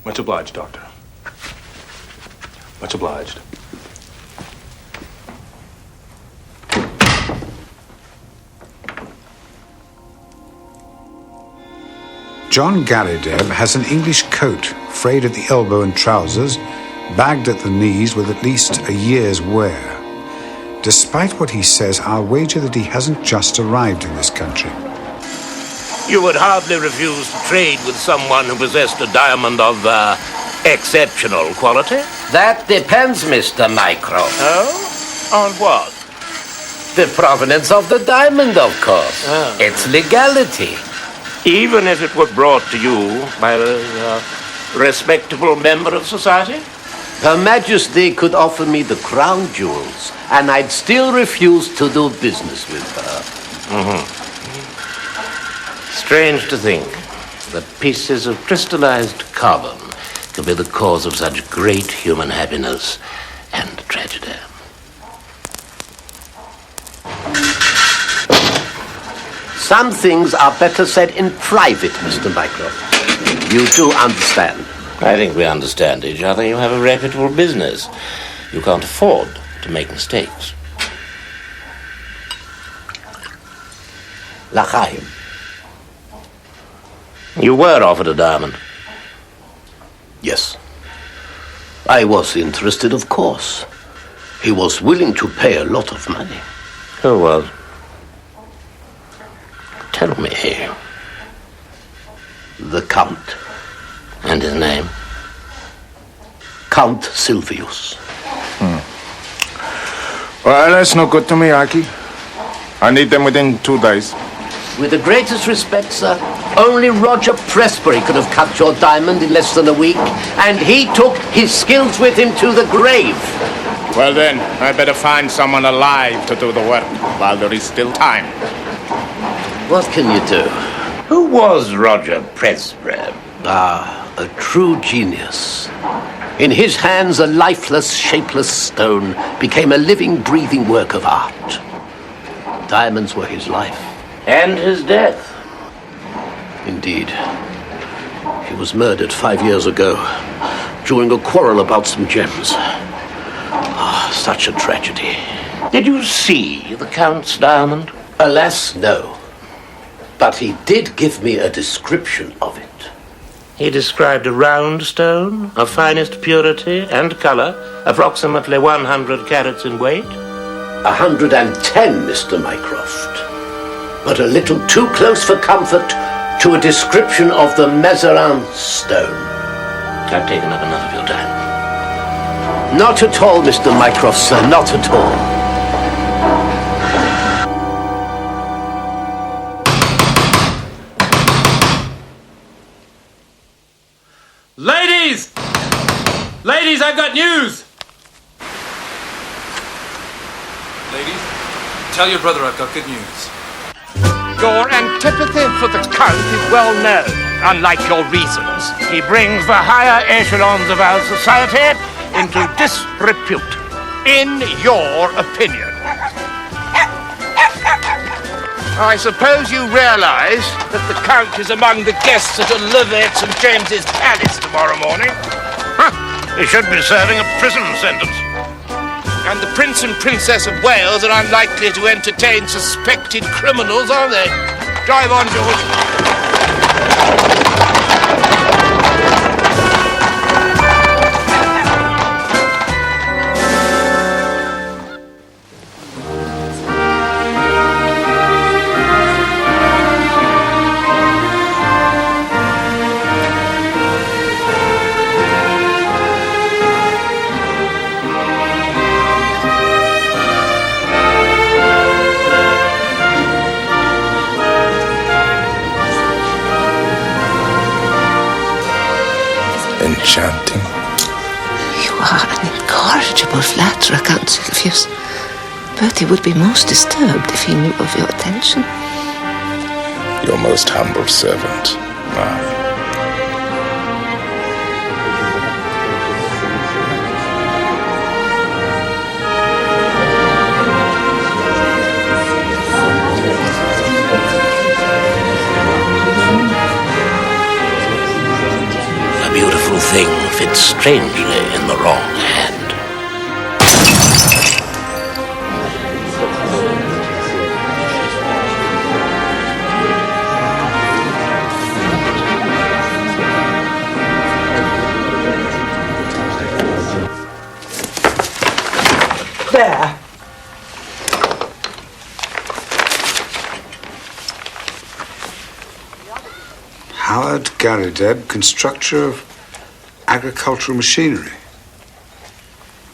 Much obliged, Doctor. Much obliged. John Garrideb has an English coat, frayed at the elbow and trousers, bagged at the knees with at least a year's wear. Despite what he says, I'll wager that he hasn't just arrived in this country. You would hardly refuse to trade with someone who possessed a diamond of, exceptional quality? That depends, Mr. Mycroft. Oh? On what? The provenance of the diamond, of course. Oh. Its legality. Even if it were brought to you by a respectable member of society? Her Majesty could offer me the crown jewels, and I'd still refuse to do business with her. Mm-hmm. Strange to think that pieces of crystallized carbon could be the cause of such great human happiness and tragedy. Some things are better said in private, Mr. Mycroft. You do understand. I think we understand each other. You have a reputable business. You can't afford to make mistakes. L'chaim. You were offered a diamond. Yes. I was interested, of course. He was willing to pay a lot of money. Who was? Tell me. The Count. And his name? Count Sylvius. Well, that's no good to me, Aki. I need them within 2 days. With the greatest respect, sir, only Roger Presbury could have cut your diamond in less than a week, and he took his skills with him to the grave. Well then, I better find someone alive to do the work while there is still time. What can you do? Who was Roger Presbury? A true genius. In his hands, a lifeless, shapeless stone became a living, breathing work of art. Diamonds were his life. And his death. Indeed. He was murdered 5 years ago during a quarrel about some gems. Such a tragedy. Did you see the Count's diamond? Alas, no. But he did give me a description of it. He described a round stone of finest purity and color, approximately 100 carats in weight. 110, Mr. Mycroft. But a little too close for comfort to a description of the Mazarin Stone. I've taken up enough of your time. Not at all, Mr. Mycroft, sir, not at all. Ladies! Ladies, I've got news! Ladies, tell your brother I've got good news. Your antipathy for the Count is well known, unlike your reasons. He brings the higher echelons of our society into disrepute. In your opinion. I suppose you realize that the Count is among the guests at a levee at St. James's Palace tomorrow morning. He should be serving a prison sentence. And the Prince and Princess of Wales are unlikely to entertain suspected criminals, are they? Drive on, George. Enchanting. You are an incorrigible flatterer, Count Sylvius. Bertie would be most disturbed if he knew of your attention. Your most humble servant, Martha. A beautiful little thing fits strangely in the wrong hand. There. Howard Garideb, constructor of agricultural machinery.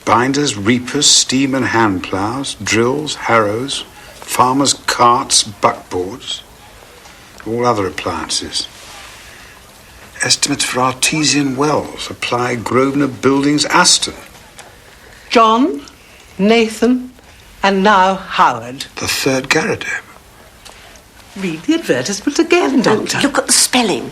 Binders, reapers, steam and hand plows, drills, harrows, farmers' carts, buckboards, all other appliances. Estimates for artesian wells, apply Grosvenor Buildings, Aston. John, Nathan, and now Howard. The third Garideb. Read the advertisement again, Doctor. Look at the spelling.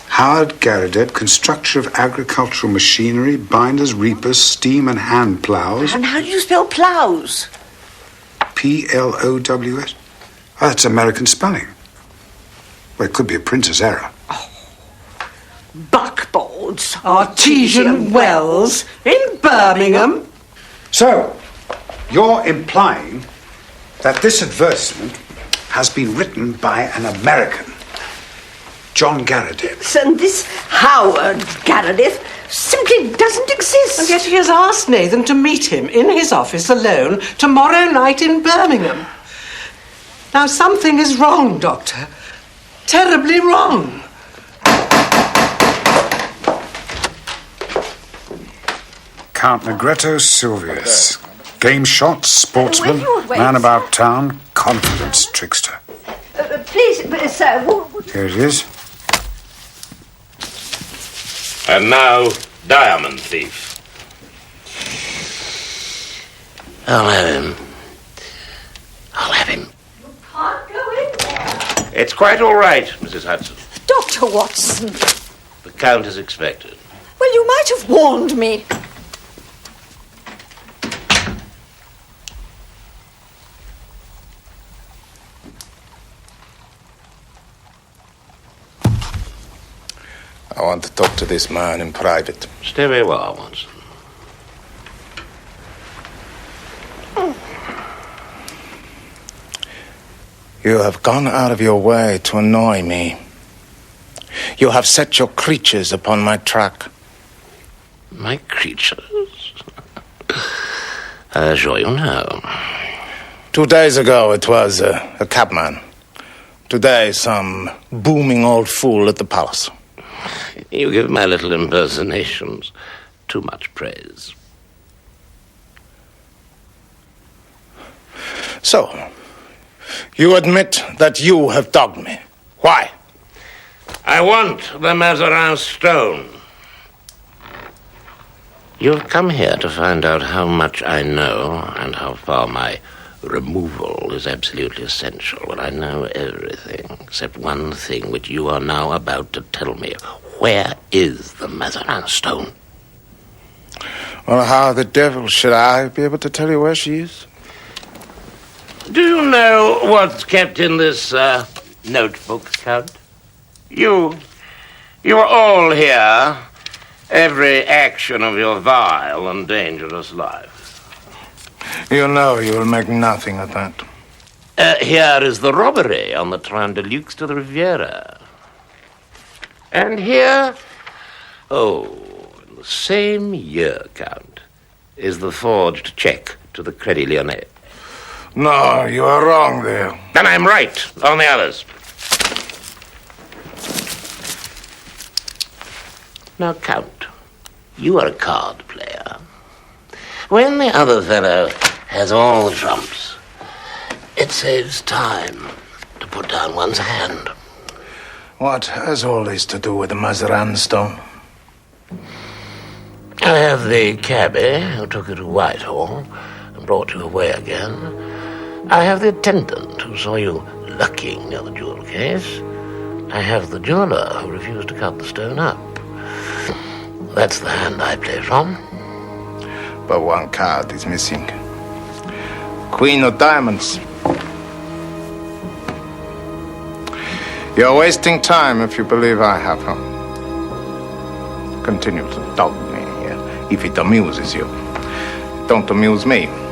Howard Garideb, constructor of agricultural machinery, binders, reapers, steam and hand plows. And how do you spell plows? Plows? Oh, that's American spelling. Well, it could be a printer's error. Buckboards. Artesian wells in Birmingham. So, you're implying that this advertisement has been written by an American, John Garideb. And this Howard Garideb simply doesn't exist. And yet he has asked Nathan to meet him in his office alone tomorrow night in Birmingham. Now, something is wrong, Doctor. Terribly wrong. Count Sylvius. Game shot, sportsman, Wait. man about town, confidence trickster. Please, sir. Here it is. And now, diamond thief. I'll have him. You can't go in there. It's quite all right, Mrs. Hudson. Dr. Watson. The Count is expected. Well, you might have warned me. I want to talk to this man in private. Stay where you are, Watson. You have gone out of your way to annoy me. You have set your creatures upon my track. My creatures? I assure you no. 2 days ago it was a cabman. Today some booming old fool at the palace. You give my little impersonations too much praise. So, you admit that you have dogged me. Why? I want the Mazarin Stone. You've come here to find out how much I know and how far my removal is absolutely essential. Well, I know everything except one thing which you are now about to tell me. Where is the Mazarin Stone? Well, how the devil should I be able to tell you where she is? Do you know what's kept in this notebook, Count? You are all here, every action of your vile and dangerous life. You know you will make nothing of that. Here is the robbery on the Train de Luxe to the Riviera. And here, in the same year, Count, is the forged check to the Crédit Lyonnais. No, you are wrong there. Then I'm right on the others. Now, Count, you are a card player. When the other fellow has all the trumps, it saves time to put down one's hand. What has all this to do with the Mazarin Stone? I have the cabby who took you to Whitehall and brought you away again. I have the attendant who saw you lurking near the jewel case. I have the jeweler who refused to cut the stone up. That's the hand I play from. But one card is missing. Queen of Diamonds. You're wasting time if you believe I have her. continue to dog me if it amuses you. Don't amuse me.